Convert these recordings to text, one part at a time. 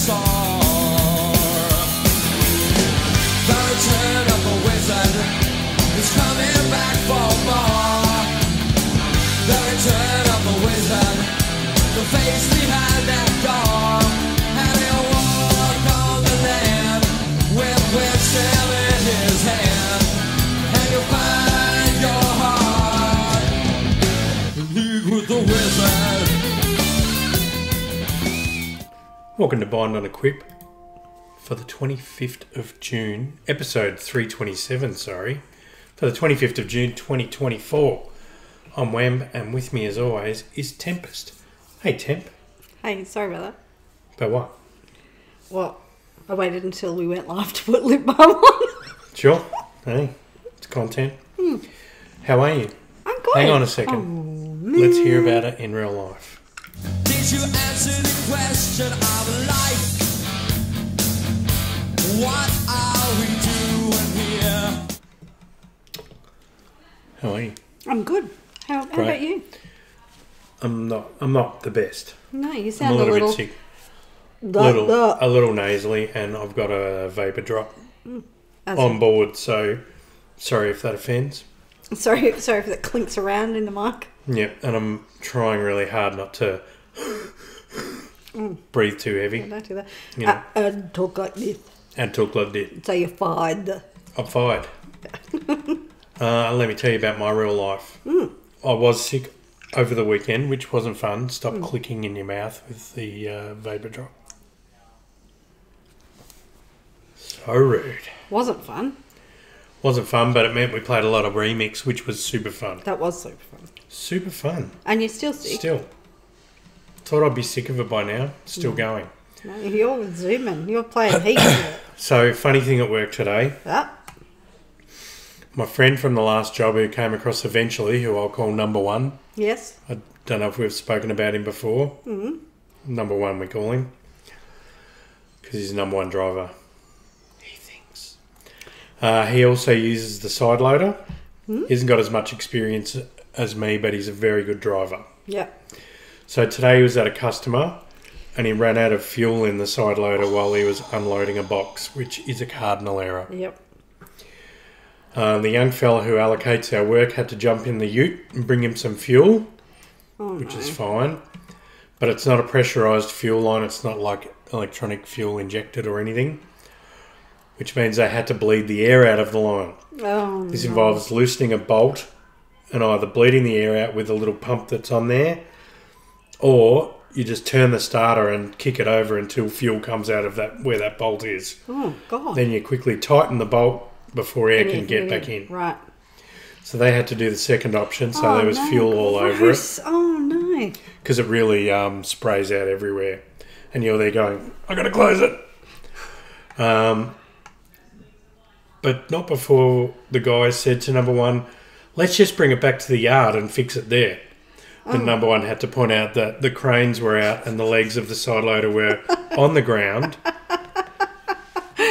dinosaur. The return of the wizard is coming back for more. The return of the wizard, the face behind that door. And he'll walk on the land with wisdom in his hand. And you'll find your heart in league with the wizard. Welcome to Bind on Equip for the 25th of June, episode 327, for the 25th of June 2024. I'm Wemb, and with me as always is Tempest. Hey Temp. Hey, sorry about that. About what? Well, I waited until we went live to put lip balm on. Sure. Hey, it's content. How are you? I'm good. Hang on a second. Let's hear about it in real life. Did you answer the question of life? What are we doing here? How are you? I'm good. How about you? I'm not the best. No, you I'm sound a little bit sick. Blah. A little nasally, and I've got a vapor drop As on board, so sorry if that offends. Sorry if that clinks around in the mic. Yeah, and I'm trying really hard not to breathe too heavy. Yeah, don't do that. Yeah. And talk like this. And talk like that. So you're fired. I'm fired. Let me tell you about my real life. I was sick over the weekend, which wasn't fun. Stop clicking in your mouth with the vapor drop. So rude. Wasn't fun. Wasn't fun, but it meant we played a lot of remix, which was super fun. That was super fun. Super fun. And you're still sick. Still. Thought I'd be sick of it by now. Still going. No, you're zooming. You're playing heaps of it. So, funny thing at work today. Ah. My friend from the last job who came across eventually, who I'll call number one. Yes. I don't know if we've spoken about him before. Number one, we call him. Because he's the number one driver. He thinks. He also uses the side loader. He hasn't got as much experience as me, but he's a very good driver. Yeah. So today he was at a customer and he ran out of fuel in the side loader while he was unloading a box, which is a cardinal error. Yep. The young fella who allocates our work had to jump in the ute and bring him some fuel, which is fine. But it's not a pressurised fuel line. It's not like electronic fuel injected or anything, which means they had to bleed the air out of the line. This involves loosening a bolt and either bleeding the air out with a little pump that's on there, or you just turn the starter and kick it over until fuel comes out of that where that bolt is. Oh, God. Then you quickly tighten the bolt before air can get back in. Right. So they had to do the second option, so there was fuel all over it. Oh, no. Because it really sprays out everywhere. And you're there going, I got to close it. But not before the guy said to number one, let's just bring it back to the yard and fix it there. But number one had to point out that the cranes were out and the legs of the side loader were on the ground.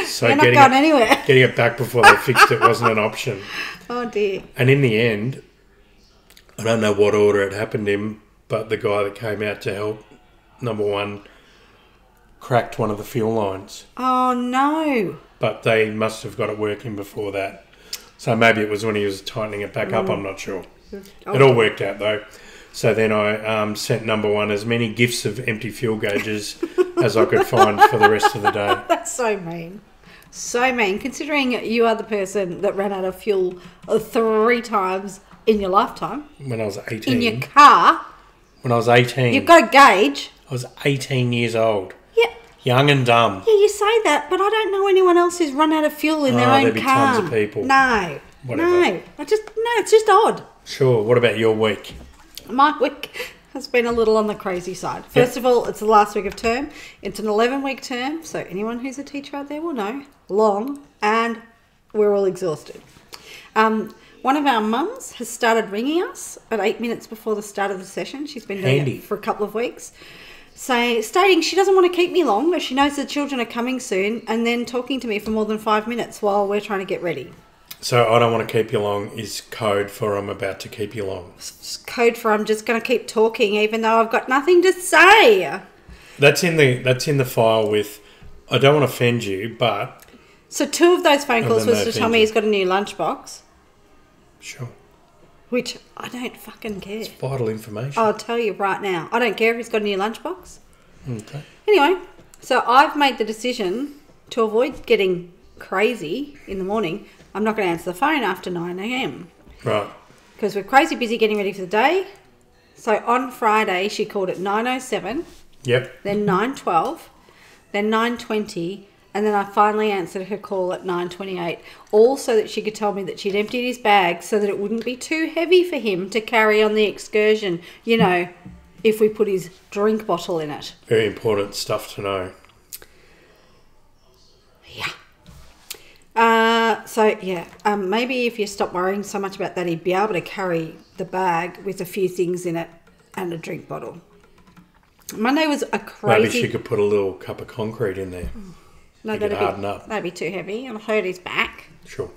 So You're not going anywhere. Getting it back before they fixed it wasn't an option. Oh, dear. And in the end, I don't know what order it happened in, but the guy that came out to help, number one, cracked one of the fuel lines. Oh, no. But they must have got it working before that. So maybe it was when he was tightening it back up, I'm not sure. It all worked out, though. So then I sent number one as many gifts of empty fuel gauges as I could find for the rest of the day. That's so mean. So mean, considering you are the person that ran out of fuel 3 times in your lifetime. When I was 18. In your car. When I was 18. You've got a gauge. I was 18 years old. Yeah. Young and dumb. Yeah, you say that, but I don't know anyone else who's run out of fuel in their own car. There'd be tons of people. No. Whatever. No. It's just odd. Sure. What about your week? My week has been a little on the crazy side. First of all, it's the last week of term. It's an 11-week term, so anyone who's a teacher out there will know. Long, and we're all exhausted. One of our mums has started ringing us at 8 minutes before the start of the session. She's been doing it for a couple of weeks. Stating she doesn't want to keep me long, but she knows the children are coming soon, and then talking to me for more than 5 minutes while we're trying to get ready. So I don't want to keep you long is code for I'm about to keep you long. It's code for I'm just going to keep talking even though I've got nothing to say. That's in the file with I don't want to offend you, but... So 2 of those phone calls And then was they to tell me offend he's got a new lunchbox, Sure. which I don't fucking care. It's vital information. I'll tell you right now. I don't care if he's got a new lunchbox. Okay. Anyway, so I've made the decision to avoid getting crazy in the morning. I'm not going to answer the phone after 9 a.m. Right. because we're crazy busy getting ready for the day. So on Friday, she called at 9:07, Yep. then 9:12, then 9:20, and then I finally answered her call at 9:28, all so that she could tell me that she'd emptied his bag so that it wouldn't be too heavy for him to carry on the excursion, you know, if we put his drink bottle in it. Very important stuff to know. Yeah. Maybe if you stop worrying so much about that, he'd be able to carry the bag with a few things in it and a drink bottle. Monday was a crazy... Maybe she could put a little cup of concrete in there. No, Make it harden up. that'd be too heavy. It'll hurt his back. Sure.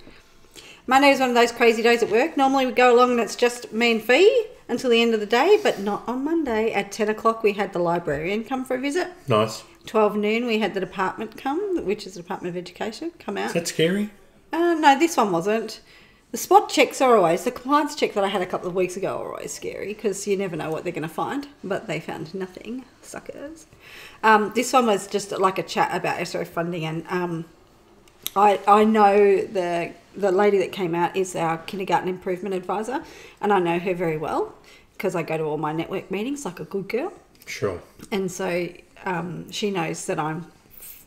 Monday was one of those crazy days at work. Normally we go along and it's just me and Fee until the end of the day, but not on Monday. At 10 o'clock we had the librarian come for a visit. Nice. 12 noon we had the department come, which is the Department of Education, come out. Is that scary? No, this one wasn't. The spot checks are always, the compliance check that I had a couple of weeks ago are always scary because you never know what they're going to find, but they found nothing, suckers. This one was just like a chat about SRF funding, and I know the lady that came out is our kindergarten improvement advisor, and I know her very well because I go to all my network meetings like a good girl. Sure. And so she knows that I'm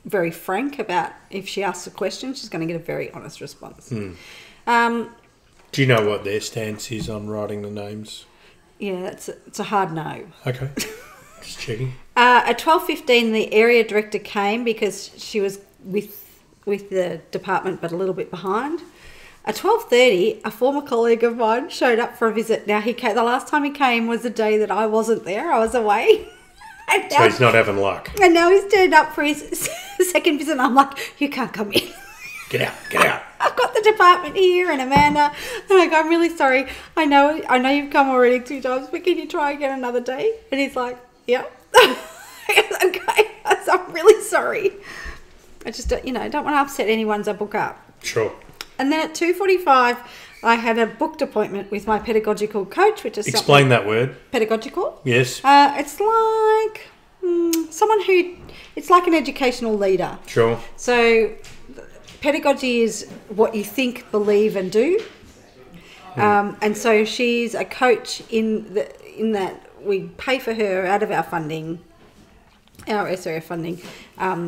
very frank about if she asks a question, she's going to get a very honest response. Do you know what their stance is on writing the names? Yeah, it's a hard no. Okay. Just checking. At 12:15, the area director came because she was with the department, but a little bit behind. At 12:30, a former colleague of mine showed up for a visit. Now he came. The last time he came was the day that I wasn't there. I was away. And So he's not having luck. And now he's turned up for his second visit. And I'm like, you can't come in. Get out. Get out. I've got the department here and Amanda. And I go, I'm really sorry. I know you've come already 2 times, but can you try again another day? And he's like, yeah. Okay. I'm really sorry. I just don't want to upset anyone's I book up. Sure. And then at 2:45, I had a booked appointment with my pedagogical coach, which is Explain that word. pedagogical. Yes. It's like someone who, it's like an educational leader. Sure. So pedagogy is what you think, believe and do. And so she's a coach in that we pay for her out of our funding, our SRF funding,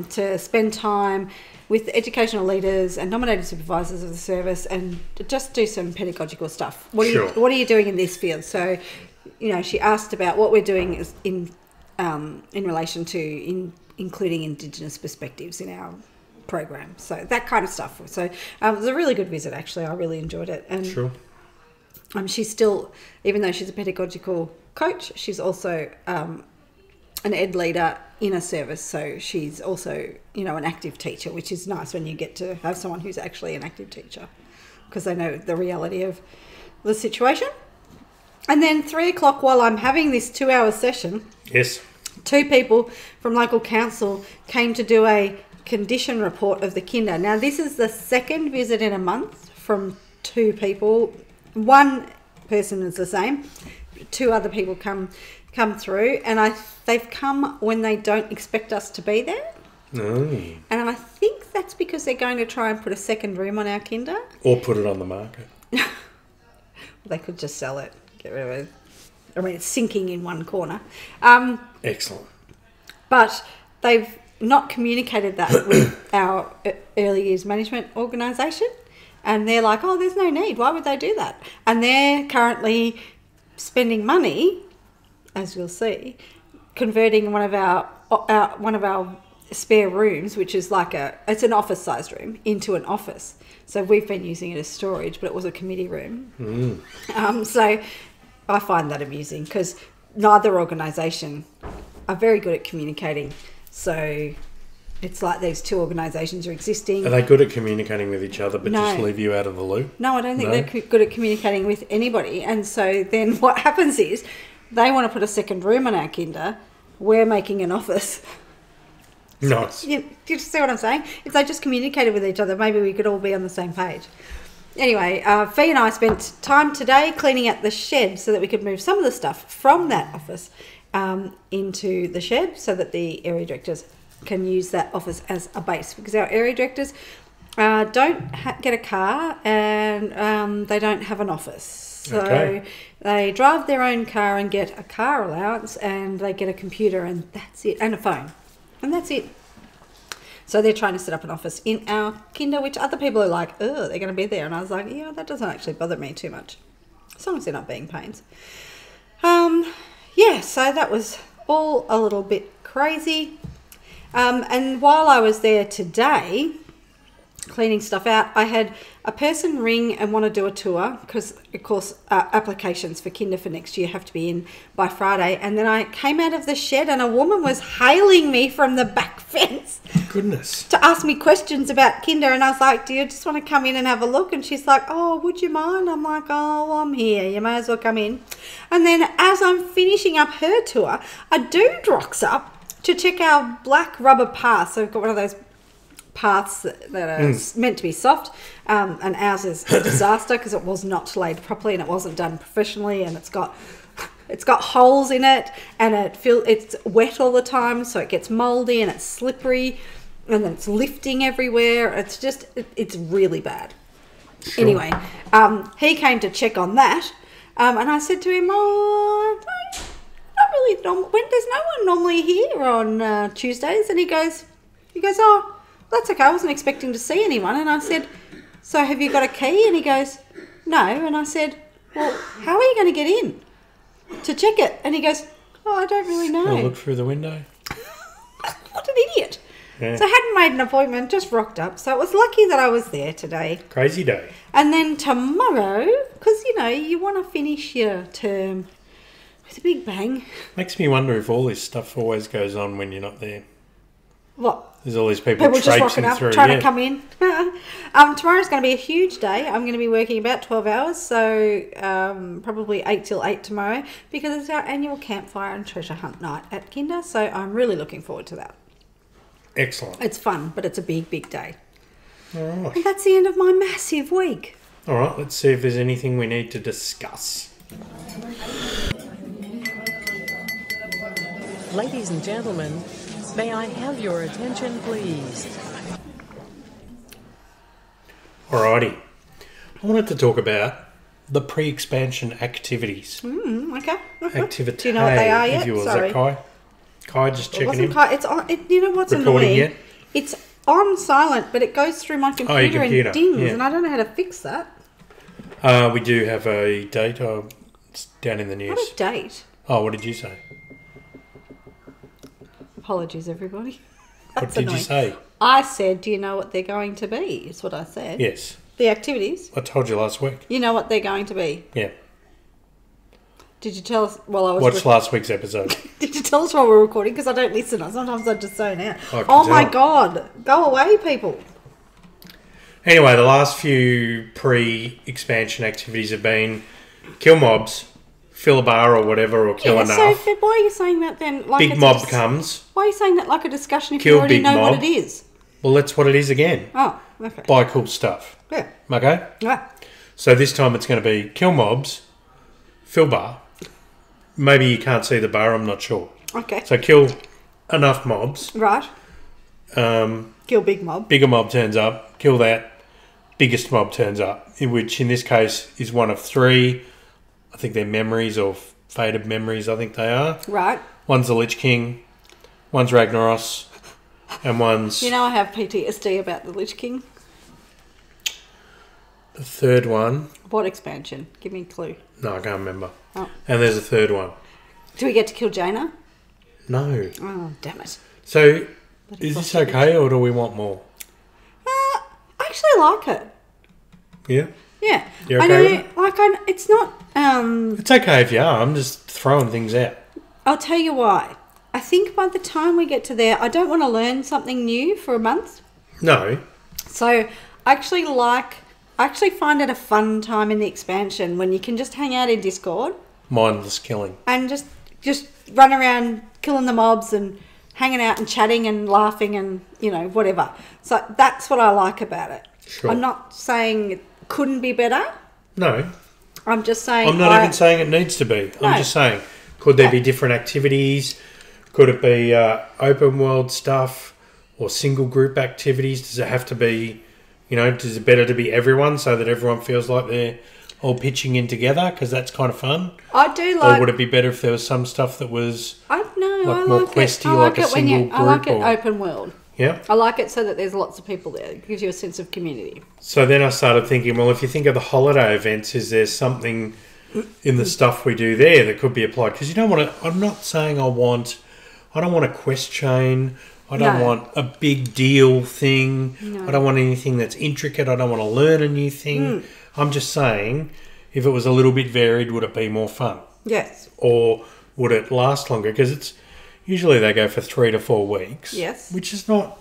to spend time with educational leaders and nominated supervisors of the service and just do some pedagogical stuff. What are you doing in this field? So, she asked about what we're doing is in relation to including Indigenous perspectives in our program. So that kind of stuff. So it was a really good visit, actually. I really enjoyed it. And Sure. she's still, even though she's a pedagogical coach, she's also an ed leader in a service, so she's also an active teacher, which is nice when you get to have someone who's actually an active teacher because they know the reality of the situation. And then 3 o'clock, while I'm having this 2-hour session, Yes. 2 people from local council came to do a condition report of the kinder. Now this is the second visit in a month from 2 people. One person is the same, 2 other people come through, and they've come when they don't expect us to be there. Mm. And I think that's because they're going to try and put a second room on our kinder. Or put it on the market. They could just sell it, get rid of it. I mean, it's sinking in one corner. Excellent. But they've not communicated that with our early years management organisation. And they're like, oh, there's no need. Why would they do that? And they're currently spending money, as you'll see, converting one of our spare rooms, which is it's an office-sized room, into an office. So we've been using it as storage, but it was a committee room. So I find that amusing because neither organisation are very good at communicating. So it's like these 2 organisations are existing. Are they good at communicating with each other but No. just leave you out of the loop? No, I don't think they're good at communicating with anybody. And so then what happens is they want to put a second room on our kinder. We're making an office. Nice. Do you see what I'm saying? If they just communicated with each other, maybe we could all be on the same page. Anyway, Fee and I spent time today cleaning out the shed so that we could move some of the stuff from that office into the shed so that the area directors can use that office as a base, because our area directors don't get a car and they don't have an office. So they drive their own car and get a car allowance, and they get a computer, and that's it, and a phone, and that's it. So they're trying to set up an office in our kinder, which other people are like, oh, they're going to be there. And I was like, yeah, that doesn't actually bother me too much, as long as they're not being pains. Yeah, so that was all a little bit crazy. And while I was there today, cleaning stuff out, I had a person ring and want to do a tour, because of course applications for kinder for next year have to be in by Friday. And then I came out of the shed and a woman was hailing me from the back fence. Goodness. To ask me questions about kinder, and I was like, do you just want to come in and have a look? And she's like, oh, would you mind? I'm like, oh, I'm here, you may as well come in. And then as I'm finishing up her tour, a dude rocks up to check our black rubber path. So we've got one of those paths that are meant to be soft, and ours is a disaster because it was not laid properly and it wasn't done professionally, and it's got holes in it, and it's wet all the time, so it gets moldy and it's slippery, and then it's lifting everywhere. It's just it's really bad. Sure. Anyway, he came to check on that, and I said to him, oh, not really. When there's no one normally here on Tuesdays, and he goes, oh, that's okay, I wasn't expecting to see anyone. And I said, so have you got a key? And he goes, no. And I said, well, how are you going to get in to check it? And he goes, oh, I don't really know. I'll look through the window. What an idiot. Yeah. So I hadn't made an appointment, just rocked up. So it was lucky that I was there today. Crazy day. And then tomorrow, because, you want to finish your term with a big bang. Makes me wonder if all this stuff always goes on when you're not there. What? There's all these people just rocking traipsing up, through. trying to come in. Tomorrow's going to be a huge day. I'm going to be working about 12 hours, so probably 8 till 8 tomorrow, because it's our annual campfire and treasure hunt night at Kinder, so I'm really looking forward to that. Excellent. It's fun, but it's a big, big day. All right. And that's the end of my massive week. All right, let's see if there's anything we need to discuss. Ladies and gentlemen, may I have your attention, please? Alrighty. I wanted to talk about the pre-expansion activities. Okay. Activity. Do you know what they are yet? If you will. Sorry. Is that Kai? Kai, just It checking wasn't in. Kai. It's on. You know what's Recording annoying? yet? It's on silent, but it goes through my computer, your computer, and dings, yeah. and I don't know how to fix that. We do have a date. It's down in the news. What a date. Oh, what did you say? Apologies, everybody. What That's did annoying. you say? I said, do you know what they're going to be? Is what I said. Yes. The activities. I told you last week. You know what they're going to be. Yeah. Did you tell us while I was... Watch last week's episode. Did you tell us while we were recording? Because I don't listen. Sometimes I just zone out. I can Oh my tell. God. Go away, people. Anyway, the last few pre-expansion activities have been kill mobs, fill a bar or whatever, or kill enough. So why are you saying that then? Like Big it's mob a comes. Why are you saying that like a discussion if Kill you already big know mob. what it is? Well, that's what it is again. Oh, okay. Buy cool stuff. Yeah. Okay? Yeah. So this time it's going to be kill mobs, fill bar. Maybe you can't see the bar, I'm not sure. Okay. So kill enough mobs. Right. Kill big mob. Bigger mob turns up. Kill that. Biggest mob turns up. Which in this case is one of three. I think they're memories or faded memories, I think they are. Right. One's the Lich King. One's Ragnaros. And one's... You know I have PTSD about the Lich King. The third one... What expansion? Give me a clue. No, I can't remember. Oh. And there's a third one. Do we get to kill Jaina? No. Oh, damn it. So, Bloody is this sausage. okay or do we want more? I actually like it. Yeah? Yeah. You're I okay know, with it? like, it's not... It's okay if you are. I'm just throwing things out. I'll tell you why. I think by the time we get to there, I don't want to learn something new for a month. No. So I actually find it a fun time in the expansion when you can just hang out in Discord Mindless killing. and just run around killing the mobs and hanging out and chatting and laughing and, whatever. So that's what I like about it. Sure. I'm not saying it couldn't be better. No. I'm just saying... I'm not even saying it needs to be. No. I'm just saying, could there be different activities? Could it be open world stuff or single group activities? Does it have to be, is it better to be everyone so that everyone feels like they're all pitching in together? Because that's kind of fun. I do like... Or would it be better if there was some stuff that was I more questy, like a single group? I like it open world. Yeah. I like it so that there's lots of people there. It gives you a sense of community. So then I started thinking, well, if you think of the holiday events, is there something in the stuff we do there that could be applied? Because you don't want to... I'm not saying I don't want a quest chain. I don't want a big deal thing. No. I don't want anything that's intricate. I don't want to learn a new thing. I'm just saying, if it was a little bit varied, would it be more fun? Yes. Or would it last longer? Because usually they go for 3 to 4 weeks. Yes. Which is not...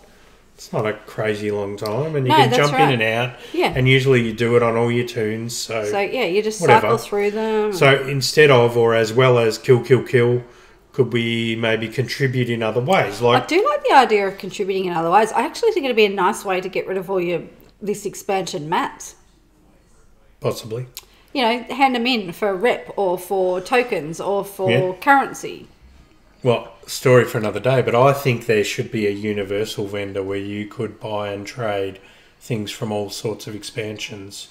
It's not a crazy long time, and you can jump in and out. Yeah. And usually you do it on all your tunes. So you just whatever. cycle through them. So instead of, or as well as kill, could we maybe contribute in other ways? I do like the idea of contributing in other ways. I actually think it'd be a nice way to get rid of all this expansion mats. Possibly. Hand them in for a rep or for tokens or for currency. Well, story for another day, but I think there should be a universal vendor where you could buy and trade things from all sorts of expansions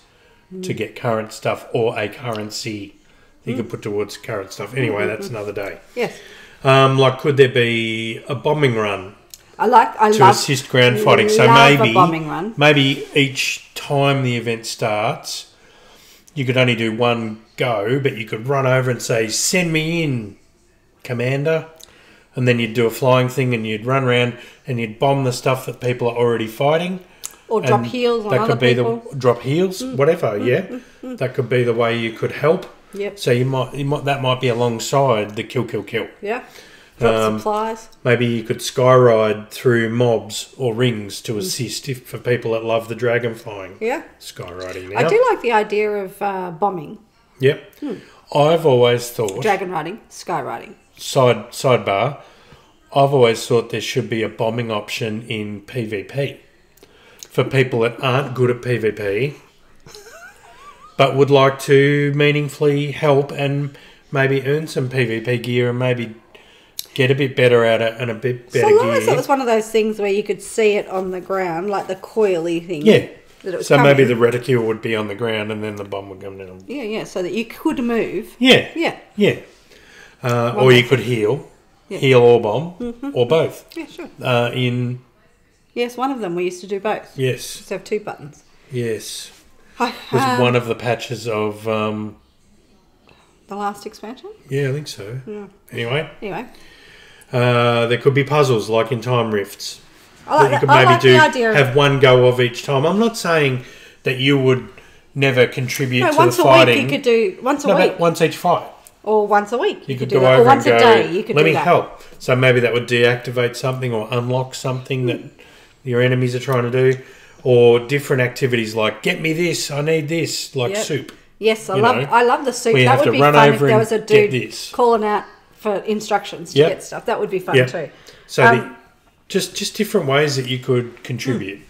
to get current stuff or a currency that you could put towards current stuff. Anyway, that's another day. Yes. Could there be a bombing run? I assist ground fighting. So a bombing run. Maybe each time the event starts, you could only do one go, but you could run over and say, "Send me in, Commander." And then you'd do a flying thing and you'd run around and you'd bomb the stuff that people are already fighting. Or drop heals on other people. Drop heals, whatever, That could be the way you could help. Yep. So that might be alongside the kill. Yeah. Drop supplies. Maybe you could skyride through mobs or rings to assist for people that love the dragon flying. Yeah. Skyriding now. I do like the idea of bombing. Yep. I've always thought... Dragon riding, skyriding. Sidebar, I've always thought there should be a bombing option in PvP for people that aren't good at PvP but would like to meaningfully help and maybe earn some PvP gear and maybe get a bit better at it and a bit better gear. So long as it was one of those things where you could see it on the ground, like the coily thing. Yeah. That it was so coming. Maybe the reticule would be on the ground and then the bomb would come down. Yeah, so that you could move. Yeah. Or you could heal or bomb, or both. Yeah, sure. Yes, one of them we used to do both. Yes. We used to have 2 buttons. Yes. Was one of the patches of... the last expansion? Yeah, I think so. Yeah. Anyway. There could be puzzles like in Time Rifts. You could maybe have one go of each time. I'm not saying that you would never contribute to the fighting. Once a week you could do... Once a week. Once each fight. Or once a week. You could go over or once and a go, day you could let do me that. help. So maybe that would deactivate something or unlock something that your enemies are trying to do. Or different activities like, get me this, I need this, like soup. Yes, I love the soup. That would be fun if there was a dude calling out for instructions to get stuff. That would be fun too. So just different ways that you could contribute.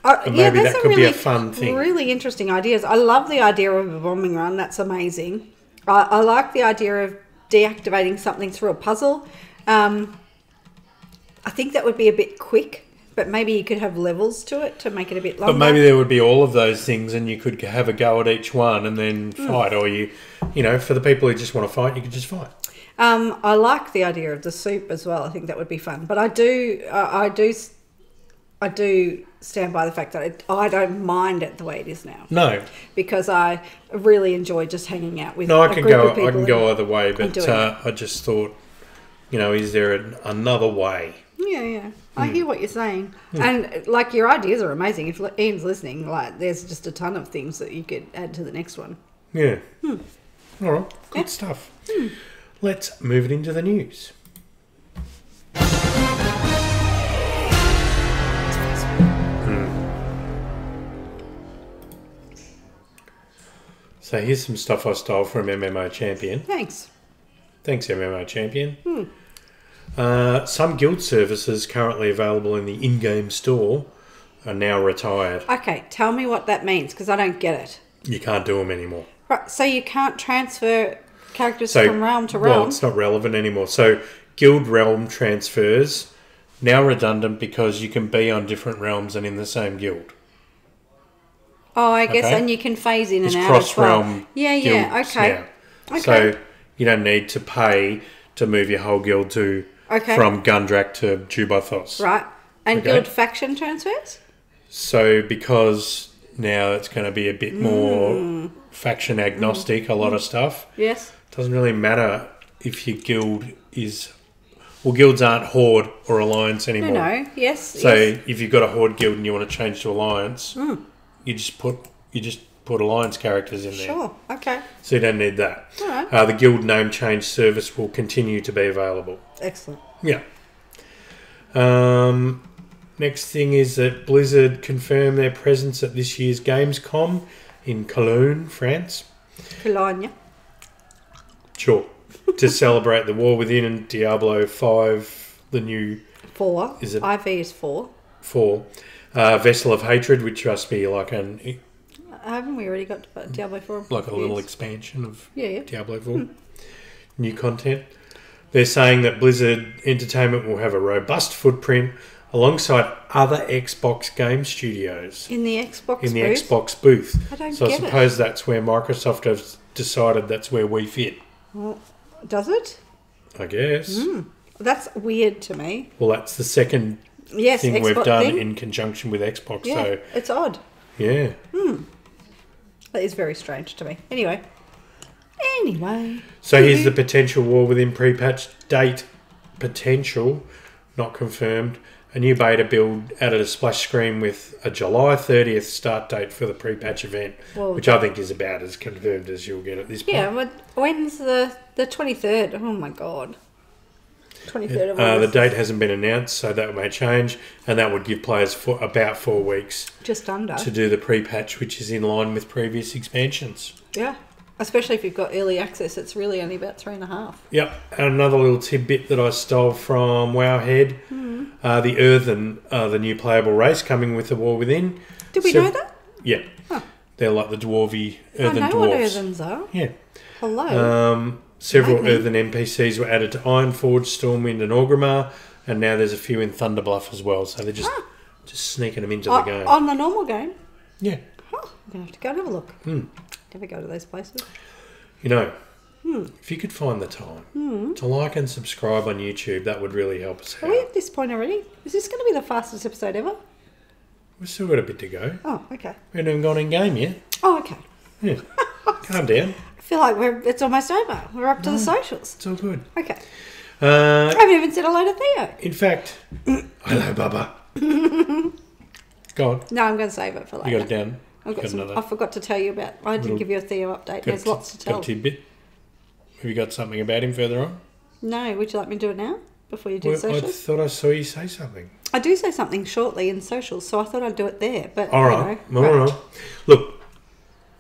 And maybe that could be a fun thing. Really interesting ideas. I love the idea of a bombing run. That's amazing. I like the idea of deactivating something through a puzzle. I think that would be a bit quick, but maybe you could have levels to it to make it a bit longer. But maybe there would be all of those things and you could have a go at each one and then fight. Or for the people who just want to fight, you could just fight. I like the idea of the soup as well. I think that would be fun. But I do stand by the fact that I don't mind it the way it is now. No, because I really enjoy just hanging out with. I can go either way, but I just thought, is there another way? Yeah. I hear what you're saying, and like your ideas are amazing. If Ian's listening, like there's just a ton of things that you could add to the next one. Yeah. All right. Good stuff. Let's move it into the news. So here's some stuff I stole from MMO Champion. Thanks, MMO Champion. Some guild services currently available in the in-game store are now retired. Okay, tell me what that means, because I don't get it. You can't do them anymore. Right, so you can't transfer characters from realm to realm? Well, it's not relevant anymore. So guild realm transfers, now redundant because you can be on different realms and in the same guild. Oh, I guess, Okay. and you can phase in It's and out as well. cross-realm Yeah, guilds okay. now. Okay. So you don't need to pay to move your whole guild to from Gundrak to Jubothos. Right. And Okay. guild faction transfers? So because now it's going to be a bit more faction agnostic, a lot of stuff. Yes. Doesn't really matter if your guild is... Well, guilds aren't Horde or Alliance anymore. No, yes. So yes. if you've got a Horde guild and you want to change to Alliance, you just put Alliance characters in there. Sure, okay. So you don't need that. All right. The guild name change service will continue to be available. Excellent. Yeah. Next thing is that Blizzard confirmed their presence at this year's Gamescom in Cologne, France. Cologne. Sure. To celebrate the War Within and Diablo 5, the new 4. Is it- IV is 4. 4. Vessel of Hatred, which must be like Haven't we already got Diablo 4? a little expansion of Yeah. Diablo 4. New content. They're saying that Blizzard Entertainment will have a robust footprint alongside other Xbox game studios In the Xbox in the booth? Xbox booth. I don't So I get it. suppose that's where Microsoft has decided that's where we fit, Well, does it? I guess. That's weird to me. Well, that's the second Yes, thing Xbox we've done thing. in conjunction with Xbox. Yeah, So, it's odd. yeah. That is very strange to me. Anyway. So here's the potential War Within pre-patch date. Potential, not confirmed. A new beta build added a splash screen with a July 30th start date for the pre-patch event, Well, which I think is about as confirmed as you'll get at this point. Yeah, but when's the 23rd? Oh my god. 23rd of The August. date hasn't been announced, so that may change, and that would give players for about 4 weeks Just under. to do the pre-patch, which is in line with previous expansions. Yeah. Especially if you've got early access, it's really only about 3.5. Yep, and another little tidbit that I stole from Wowhead, the Earthen, the new playable race coming with the War Within. Did we know that? Yeah. Huh. They're like the dwarvy Earthen I know dwarves. what Earthens are. Yeah. Hello. Several Maybe. Earthen NPCs were added to Ironforge, Stormwind and Orgrimmar, and now there's a few in Thunderbluff as well, so they're just sneaking them into the game. On the normal game? Yeah. Oh, I'm going to have to go and have a look. Never go to those places. You know, if you could find the time to like and subscribe on YouTube, that would really help us Are we out. at this point already? Is this going to be the fastest episode ever? We've still got a bit to go. Oh, okay. We haven't even gone in game yet. Oh, okay. Yeah. Calm down. I feel like it's almost over. We're up to the socials. It's all good. Okay. I haven't even said hello to Theo. In fact, hello, Bubba. Go on. No, I'm going to save it for later. You got it down. I've got Got some, another I forgot to tell you about. I didn't little- give you a Theo update. There's lots to Got tell. a tidbit. Have you got something about him further on? No, would you like me to do it now before you do Well, I socials? thought I saw you say something. I do say something shortly in socials, so I thought I'd do it there. But All right. you know, All right. Look,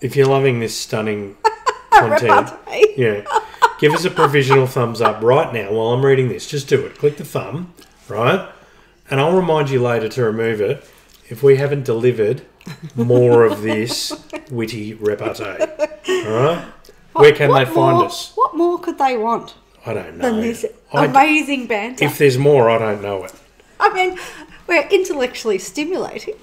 if you're loving this stunning content, Repartee. yeah, give us a provisional thumbs up right now while I'm reading this. Just do it. Click the thumb, right? And I'll remind you later to remove it if we haven't delivered more of this witty repartee. All right? Where can they find us? What more could they want I don't know. than this I- amazing banter? if there's more, I don't know it. I mean, we're intellectually stimulating.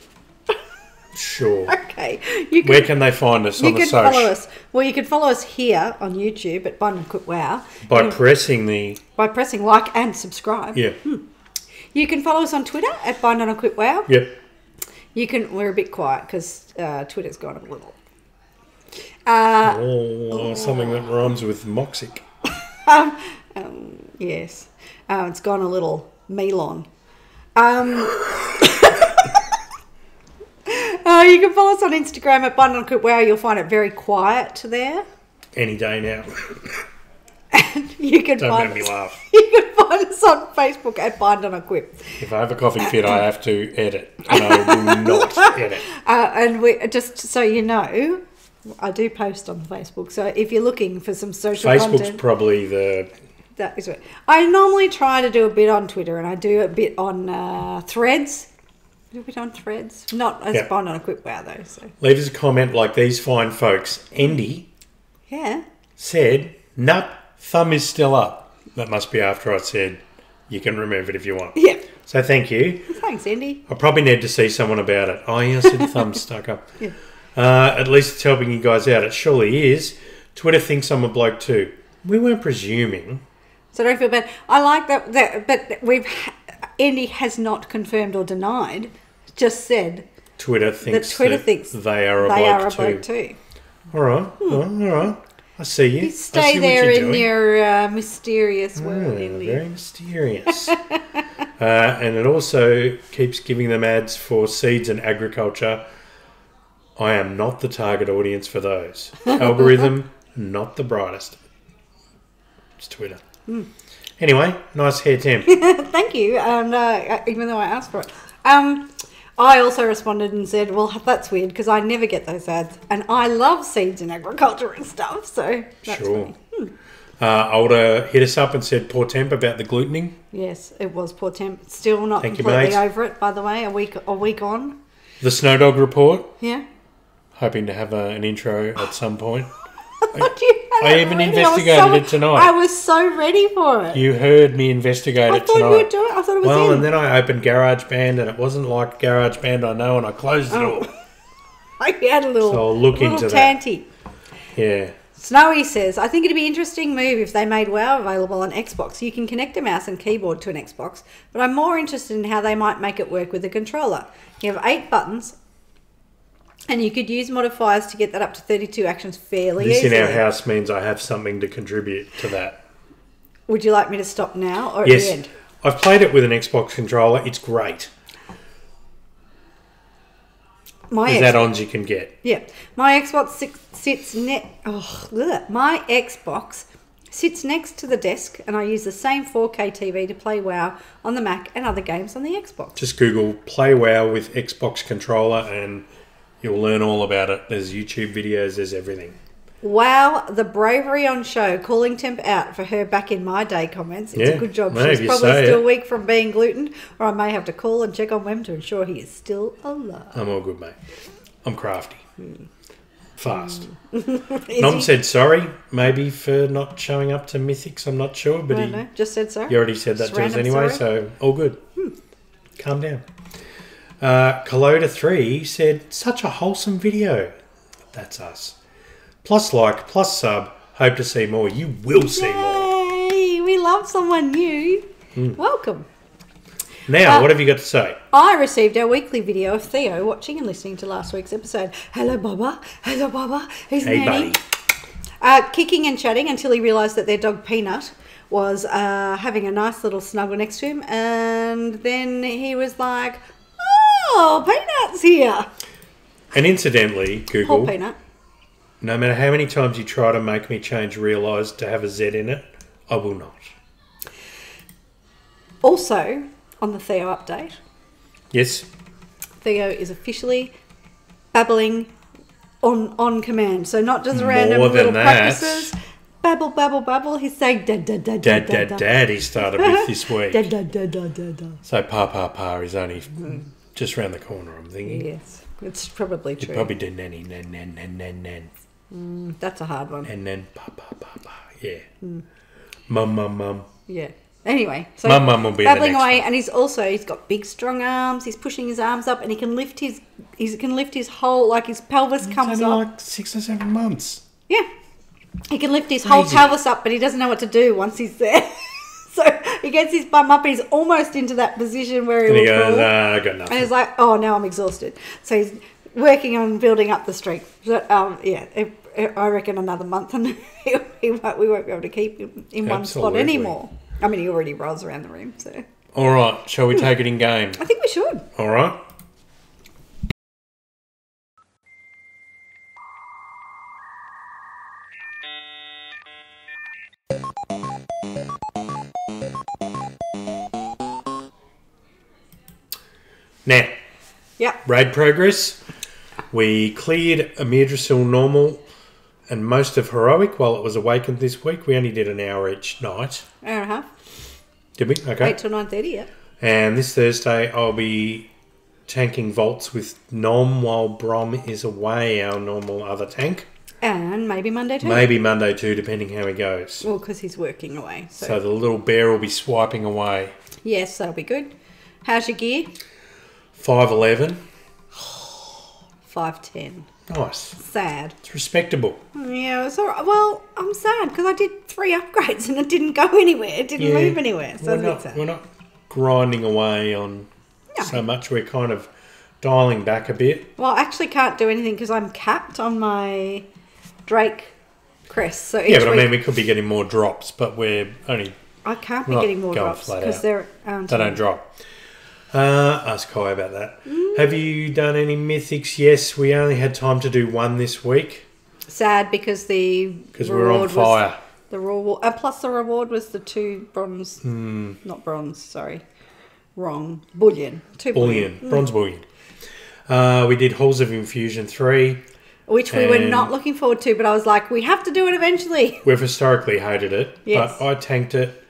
Sure. Okay, you can. Where can they find us You on the can follow social? us. Well, you can follow us here on YouTube at Bind and Quit Wow By pressing the... by pressing like and subscribe. Yeah. You can follow us on Twitter at Bind and Quit Wow. Yep. You can. We're a bit quiet because Twitter's gone a little. Something that rhymes with moxic. Yes, it's gone a little melon. You can follow us on Instagram at Bind and Quit Wow. You'll find it very quiet there. Any day now. You can Don't find make me us. laugh. You can find us on Facebook at Bind and Quit. If I have a coughing fit, I have to edit. And I will not edit. And we just so you know, I do post on Facebook. So if you're looking for some social Facebook's content, probably the That is right. I normally try to do a bit on Twitter, and I do a bit on Threads. Do a bit on Threads. Not as fun on EquipWow though. So Leave us a comment like these fine folks. Andy said, "Nup, thumb is still up." That must be after I said you can remove it if you want. Yeah. So thank you. Thanks, Andy. I probably need to see someone about it. Oh, yeah, I said thumb's stuck up. Yeah. At least it's helping you guys out. It surely is. Twitter thinks I'm a bloke too. We weren't presuming. So don't feel bad. I like that but Andy has not confirmed or denied. Just said Twitter thinks they are a bloke too. All right. All right. I see you. You stay there in your mysterious world, Andy. Very mysterious. And it also keeps giving them ads for seeds and agriculture. I am not the target audience for those. Algorithm, not the brightest. It's Twitter. Anyway, nice hair, Tim. Thank you. And even though I asked for it. I also responded and said, well, that's weird because I never get those ads. And I love seeds and agriculture and stuff. So that's sure. Older hit us up and said poor temp about the glutening. Yes, it was poor temp. Still not Thank completely you, over it, by the way, a week on. The Snow Dog report. Yeah. Hoping to have an intro at some point. I even investigated it tonight. I was so ready for it. You heard me investigate it tonight. I thought you were doing it. I thought it was and then I opened GarageBand and it wasn't like GarageBand I know, and I closed it all. I had a little, so I'll look into tanty. That. Yeah. Snowy says, I think it'd be an interesting move if they made WoW available on Xbox. You can connect a mouse and keyboard to an Xbox, but I'm more interested in how they might make it work with a controller. You have 8 buttons, and you could use modifiers to get that up to 32 actions fairly easily. This in our house means I have something to contribute to that. Would you like me to stop now or yes, at the end? I've played it with an Xbox controller. It's great. As add-ons you can get. Yeah. My Xbox sits next to the desk, and I use the same 4K TV to play WoW on the Mac and other games on the Xbox. Just Google play WoW with Xbox controller and you'll learn all about it. There's YouTube videos, there's everything. Wow, the bravery on show, calling temp out for her back in my day comments. It's a good job. She's probably still weak from being gluten, or I may have to call and check on Wemb to ensure he is still alive. I'm all good, mate. I'm crafty. Fast. Nom said sorry, maybe for not showing up to Mythics, I'm not sure, but he just said sorry. He already said that to us anyway, so all good. Calm down. Kaloda3 said, such a wholesome video. That's us. Plus like, plus sub, hope to see more. You will see more. Yay! We love someone new. Welcome. Now, what have you got to say? I received our weekly video of Theo watching and listening to last week's episode. Hello, Baba. Hello, Baba. He's Nanny. Buddy. Kicking and chatting until he realised that their dog Peanut was having a nice little snuggle next to him. And then he was like, oh, Peanut's here. And incidentally, Google, Poor Peanut. No matter how many times you try to make me change realise to have a Z in it, I will not. Also, on the Theo update. Yes. Theo is officially babbling on command. So not just random little practices. Babble, babble, babble. He's saying dad, dad, dad, dad, dad, dad. Dad, he started with this week. Dad, dad, dad, dad, dad, dad. So pa is only just round the corner, I'm thinking. Yes, it's probably true. He probably did nanny, nan, nan, nan, nan, nan. That's a hard one. And then pa, yeah. Mum. Yeah. Anyway, so Mum will be babbling the next away, one. and he's got big strong arms. He's pushing his arms up, and he can lift his whole, like his pelvis comes up. up. Like 6 or 7 months. Yeah, he can lift his whole pelvis up, but he doesn't know what to do once he's there. So he gets his bum up, and he's almost into that position where he goes, I got nothing. And he's like, oh, now I'm exhausted. So he's working on building up the strength. So, I reckon another month, and we won't be able to keep him in one spot anymore. I mean, he already rolls around the room, so... All right, shall we take it in game? I think we should. All right. Now, yeah. raid progress. We cleared Amirdrasil normal and most of Heroic while it was awakened this week. We only did an hour each night. Hour and a half. Did we? Okay. 8 till 9:30, yeah. And this Thursday I'll be tanking vaults with Nom while Brom is away, our normal other tank. And maybe Monday too. Maybe Monday too, depending how he goes. Well, because he's working away. So the little bear will be swiping away. Yes, that'll be good. How's your gear? 5'11". 5'10". Nice. Sad. It's respectable. Yeah, it's all right. Well, I'm sad because I did 3 upgrades and it didn't go anywhere. It didn't move anywhere. So we're not grinding away on so much. We're kind of dialing back a bit. Well, I actually can't do anything because I'm capped on my Drake crest. So Yeah, but I mean, we could be getting more drops, but we're only... I can't be getting more drops because they're... They don't drop. Ask Kai about that. Have you done any mythics? Yes, we only had time to do 1 this week. Sad because we're on fire. The reward, plus the reward was the 2 bronze... Not bronze, sorry. Wrong. Bullion. 2 bullion. Bronze bullion. We did Halls of Infusion 3. Which we were not looking forward to, but I was like, we have to do it eventually. We've historically hated it, yes. but I tanked it.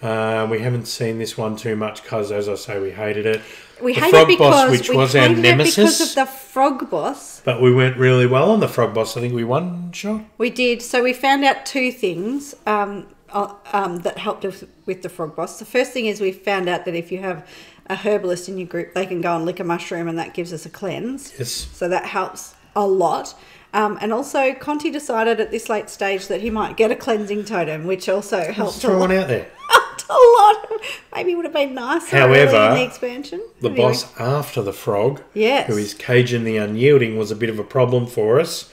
We haven't seen this one too much because, as I say, we hated it. We hated it because was our nemesis because of the frog boss. But we went really well on the frog boss. I think we won, Sean. We did. So we found out 2 things that helped us with the frog boss. The first thing is we found out that if you have a herbalist in your group, they can go and lick a mushroom and that gives us a cleanse. Yes. So that helps a lot. And also, Conti decided at this late stage that he might get a cleansing totem, which also helped throw one out there. Helped a lot. Maybe would have been nicer early in the expansion. The boss after the frog, yes, who is Cajun the Unyielding, was a bit of a problem for us.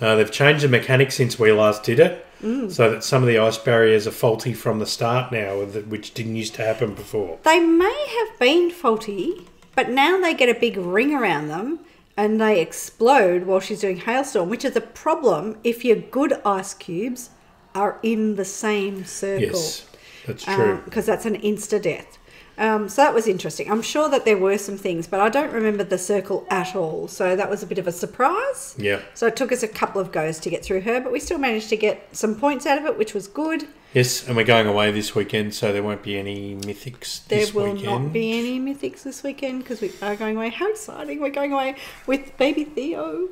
They've changed the mechanics since we last did it, so that some of the ice barriers are faulty from the start now, which didn't used to happen before. They may have been faulty, but now they get a big ring around them and they explode while she's doing Hailstorm, which is a problem if your good ice cubes are in the same circle. Yes, that's true. Because that's an insta-death. So that was interesting. I'm sure that there were some things, but I don't remember the circle at all. So that was a bit of a surprise. Yeah. So it took us a couple of goes to get through her, but we still managed to get some points out of it, which was good. Yes, and we're going away this weekend, so there won't be any mythics this weekend. There will not be any mythics this weekend because we are going away. How exciting. We're going away with baby Theo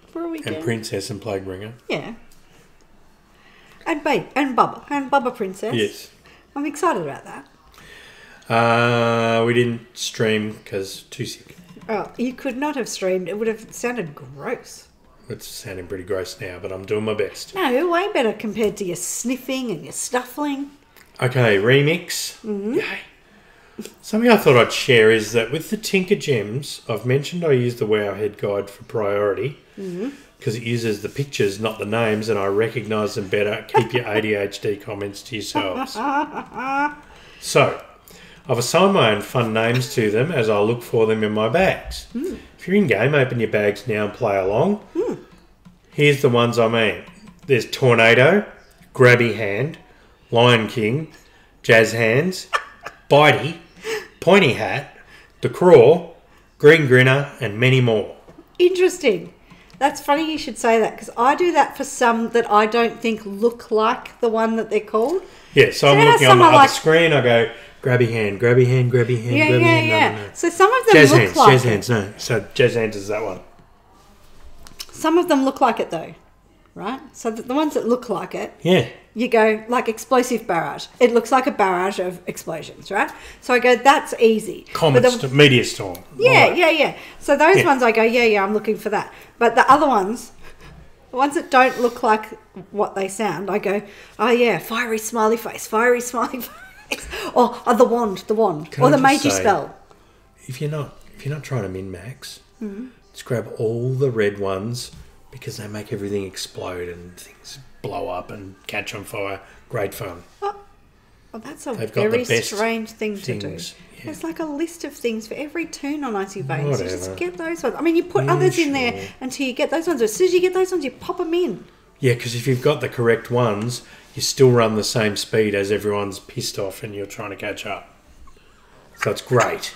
for a weekend. And Princess and Plaguebringer. Yeah. And Bubba Princess. Yes. I'm excited about that. We didn't stream because too sick. Oh, you could not have streamed. It would have sounded gross. It's sounding pretty gross now, but I'm doing my best. No, way better compared to your sniffing and your stuffling. Okay, remix. Yay. Something I thought I'd share is that with the Tinker Gems, I've mentioned I use the Wowhead guide for priority because it uses the pictures, not the names, and I recognise them better. Keep your ADHD comments to yourselves. So, I've assigned my own fun names to them as I look for them in my bags. If you're in-game, open your bags now and play along. Here's the ones I mean. There's Tornado, Grabby Hand, Lion King, Jazz Hands, Bitey, Pointy Hat, The Craw, Green Grinner, and many more. Interesting. That's funny you should say that because I do that for some that I don't think look like the one that they're called. Yeah, so I'm looking on my other screen, I go, Grabby Hand, Grabby Hand, Grabby Hand, Grabby Hand. No. So some of them look like Jazz Hands, no. So Jazz Hands is that one. Some of them look like it though, right? So the ones that look like it, you go like explosive barrage. It looks like a barrage of explosions, right? So I go, that's easy. Meteor storm. Yeah. So those ones I go, I'm looking for that. But the other ones, the ones that don't look like what they sound, I go, oh yeah, fiery smiley face. Or the wand. Or the Magey spell. If you're not trying to min-max, just grab all the red ones because they make everything explode and things blow up and catch on fire. Great fun. Well, that's a very strange thing to do. Yeah. There's like a list of things for every turn on Icy Veins. You just get those ones. I mean, you put others in there until you get those ones. As soon as you get those ones, you pop them in. Yeah, because if you've got the correct ones, you still run the same speed as everyone's pissed off and you're trying to catch up. So it's great.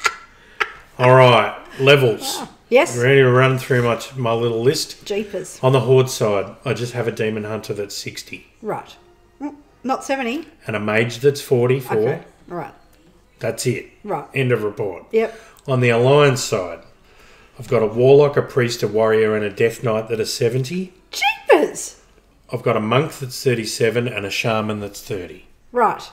All right, levels. Yes. Ready to run through my little list? Jeepers. On the Horde side, I just have a Demon Hunter that's 60. Right. Not 70. And a Mage that's 44. Okay. Right. That's it. Right. End of report. Yep. On the Alliance side, I've got a Warlock, a Priest, a Warrior, and a Death Knight that are 70. Jeepers. I've got a Monk that's 37 and a Shaman that's 30. Right.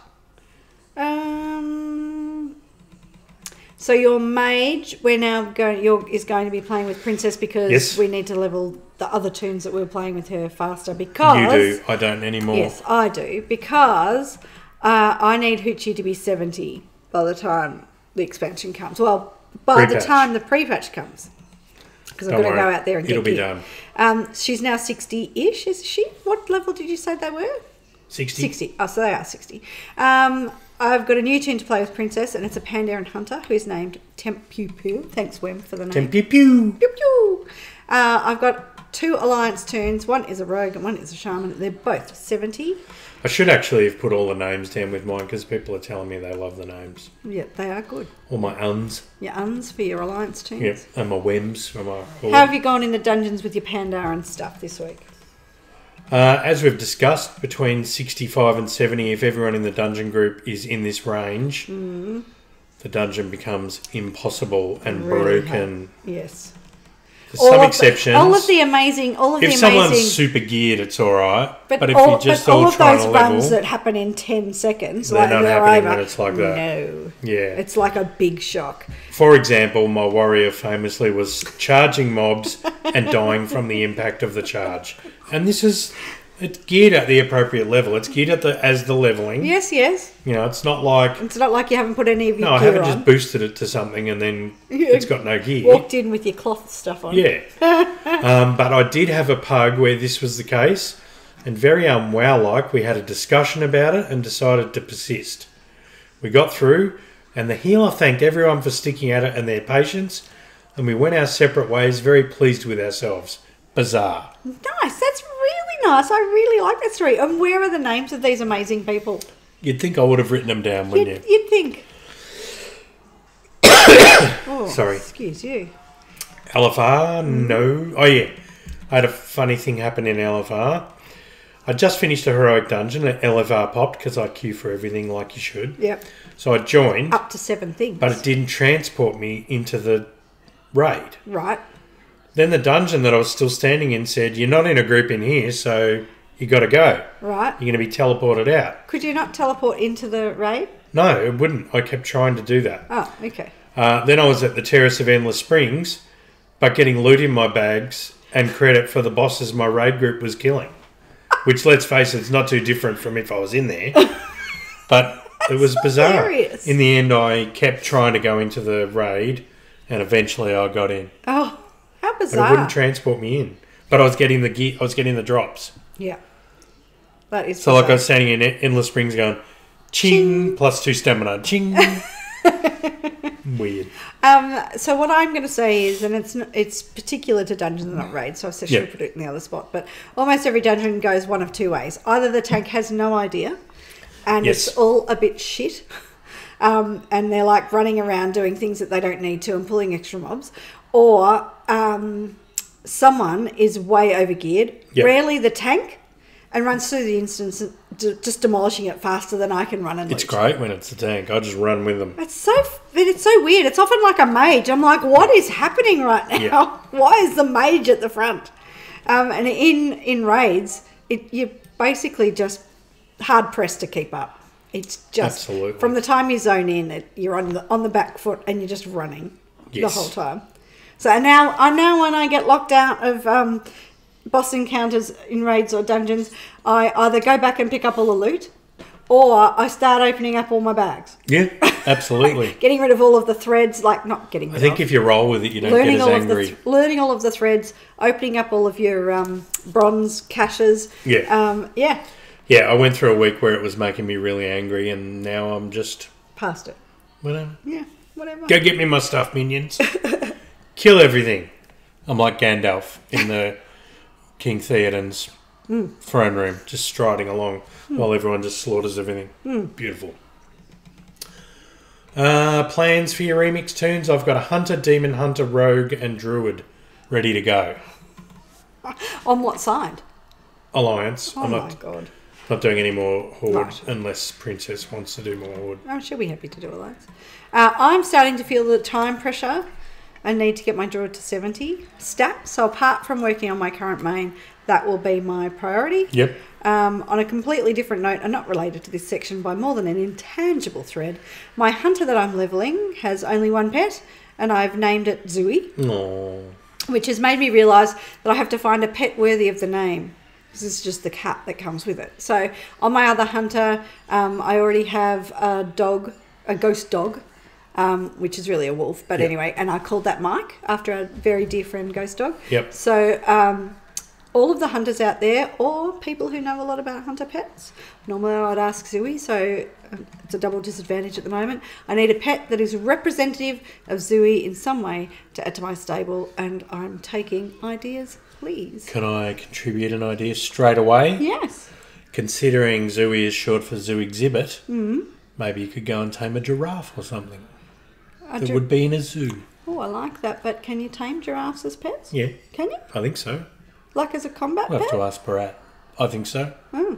So your mage, is going to be playing with Princess because Yes. we need to level the other tunes that we were playing with her faster. Because You do. I don't anymore. Yes, I do because I need Hoochie to be 70 by the time the expansion comes. Well, by the Pre-patch. time the pre-patch comes, because I've Don't got to go worry. out there and It'll get be gear. done. She's now 60-ish, is she? What level did you say they were? 60? 60. Oh, so they are 60. I've got a new tune to play with Princess, and it's a Pandaren Hunter who's named Temp Pew Pew. Thanks, Wemb, for the name. Temp pew pew. Pew Pew. I've got 2 Alliance tunes. One is a Rogue and one is a Shaman. They're both 70. I should actually have put all the names down with mine because people are telling me they love the names. Yeah, they are good. All my uns. Your uns for your Alliance tunes. Yep. And my Wems for my Horde. How have you gone in the dungeons with your Pandaren stuff this week? As we've discussed, between 65 and 70, if everyone in the dungeon group is in this range, the dungeon becomes impossible and Really broken. Yes. There's some exceptions. All of the amazing. If someone's super geared, it's all right. But if all, you're just but all all of trying those to runs level, that happen in 10 seconds, they're like not they're happening over. when it's like that. No. Yeah. It's like a big shock. For example, my warrior famously was charging mobs and dying from the impact of the charge. And it's geared at the appropriate level. It's geared at as the leveling. Yes, yes. You know, it's not like... It's not like you haven't put any of your No, I gear haven't on. just boosted it to something and then it's got no gear. Walked in with your cloth stuff on. Yeah. But I did have a pug where this was the case, and very unwow-like, we had a discussion about it and decided to persist. We got through, and the healer thanked everyone for sticking at it and their patience, and we went our separate ways, very pleased with ourselves. Bizarre. Nice. That's really nice. I really like that story. And where are the names of these amazing people? You'd think I would have written them down, wouldn't you? You'd think. Oh, Sorry. Excuse you. LFR? No. Oh, yeah. I had a funny thing happen in LFR. I just finished a heroic dungeon and LFR popped because I queue for everything like you should. Yep. So I joined. Up to 7 things. But it didn't transport me into the raid. Right. Then the dungeon that I was still standing in said, you're not in a group in here, so you got to go. Right. You're going to be teleported out. Could you not teleport into the raid? No, it wouldn't. I kept trying to do that. Oh, okay. Then I was at the Terrace of Endless Springs, but getting loot in my bags and credit for the bosses my raid group was killing. Which, let's face it, it's not too different from if I was in there. But it was bizarre. hilarious. In the end, I kept trying to go into the raid, and eventually I got in. Oh, how But bizarre. it wouldn't transport me in. But I was getting the gear, I was getting the drops. Yeah. That is So like I bizarre. was standing in Endless Springs going, ching, plus 2 stamina, ching. Weird. So what I'm going to say is, and it's particular to dungeons and not raids, so I should Yeah. have put it in the other spot, but almost every dungeon goes one of 2 ways. Either the tank has no idea, and Yes. it's all a bit shit, and they're like running around doing things that they don't need to and pulling extra mobs, or someone is way overgeared, Yep. rarely the tank, and runs through the instance just demolishing it faster than I can run and It's loot. great when it's the tank. I just run with them. It's so weird. It's often like a mage. I'm like, what is happening right now? Yeah. Why is the mage at the front? And in raids, you're basically just hard pressed to keep up. It's just Absolutely. from the time you zone in, you're on the back foot and you're just running Yes. the whole time. So now when I get locked out of boss encounters in raids or dungeons, I either go back and pick up all the loot, or I start opening up all my bags. Yeah, absolutely. Getting rid of all of the threads, like not getting rid I think of. if you roll with it, you don't Learning get as all angry. learning all of the threads, opening up all of your bronze caches. Yeah. Yeah, Yeah, I went through a week where it was making me really angry, and now I'm just, past it. whatever. Yeah, whatever. Go get me my stuff, minions. Kill everything. I'm like Gandalf in the King Theoden's throne room, just striding along while everyone just slaughters everything. Beautiful. Plans for your remix tunes? I've got a Hunter, Demon Hunter, Rogue, and Druid ready to go. On what side? Alliance. Oh I'm my god. not doing any more Horde Right. unless Princess wants to do more Horde. She'll be happy to do Alliance. I'm starting to feel the time pressure. I need to get my Druid to 70 stat. So apart from working on my current main, that will be my priority. Yep. On a completely different note, and not related to this section by more than an intangible thread, my hunter that I'm leveling has only one pet, and I've named it Zooey, Aww. which has made me realise that I have to find a pet worthy of the name. This is just the cat that comes with it. So on my other hunter, I already have a ghost dog, which is really a wolf. But anyway, and I called that Mike after a very dear friend, Ghost Dog. Yep. So all of the hunters out there, or people who know a lot about hunter pets, normally I'd ask Zooey, so it's a double disadvantage at the moment. I need a pet that is representative of Zooey in some way to add to my stable, and I'm taking ideas, please. Can I contribute an idea straight away? Yes. Considering Zooey is short for Zoo Exhibit, maybe you could go and tame a giraffe or something. That would be in a zoo. Oh, I like that, but can you tame giraffes as pets? Yeah. Can you? I think so. Like as a combat We'll have pet? to ask Barat. I think so. I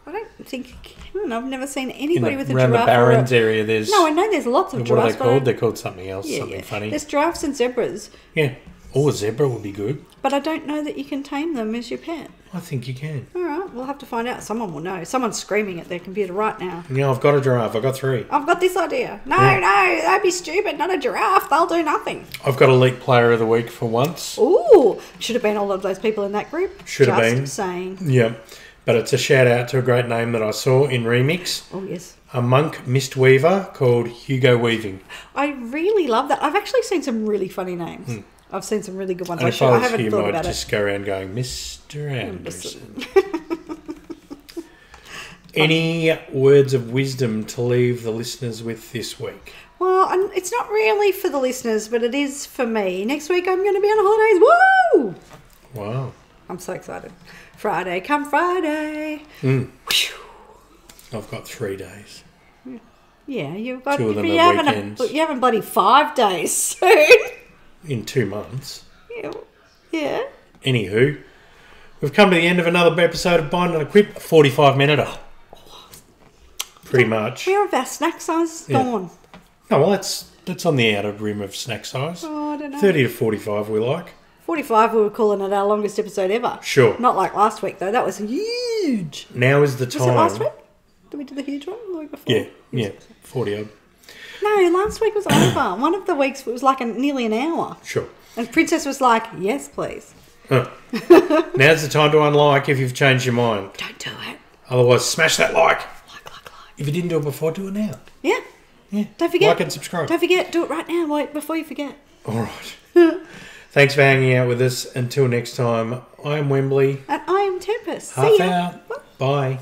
don't think you can. I've never seen anybody with a around giraffe. the Barrens area, there's... No, I know there's lots of What giraffes. are they called? They're called something else, something funny. There's giraffes and zebras, Yeah. Or a zebra would be good. but I don't know that you can tame them as your pet. I think you can. All right, we'll have to find out. Someone will know. Someone's screaming at their computer right now. Yeah, I've got a giraffe. I've got 3. I've got this idea. No, that'd be stupid. Not a giraffe. They'll do nothing. I've got Elite Player of the Week for once. Ooh, should have been all of those people in that group. Should have Just been. saying. Yeah. But it's a shout out to a great name that I saw in Remix. Oh, yes. A monk mist weaver called Hugo Weaving. I really love that. I've actually seen some really funny names. I've seen some really good ones. And I if I was haven't him, thought I'd about just it. go around going, Mr. Anderson. Any words of wisdom to leave the listeners with this week? Well, it's not really for the listeners, but it is for me. Next week I'm going to be on holidays. Woo! Wow. I'm so excited. Friday, come Friday. Whew. I've got 3 days. Yeah, you've got. 2 of them you are haven't weekends. you haven't bloody 5 days soon. In 2 months. Yeah. Anywho, we've come to the end of another episode of Bind and Equip, a 45-minute. Pretty much. Where have our snack sizes gone? No, well, that's on the outer rim of snack size. Oh, I don't know. 30 to 45 we like. 45, we were calling it our longest episode ever. Sure. Not like last week, though. That was huge. Now is the time. Was it last week? Did we do the huge one the week before? Yeah, 40 odd. No, last week was over. One of the weeks it was like nearly an hour. Sure. And Princess was like, yes, please. Now's the time to unlike if you've changed your mind. Don't do it. Otherwise, smash that like. Like. If you didn't do it before, do it now. Yeah. Yeah. Don't forget. Like and subscribe. Don't forget. Do it right now. Wait, before you forget. All right. Thanks for hanging out with us. Until next time, I am Wembley. And I am Tempest. Half See ya. out. Bye.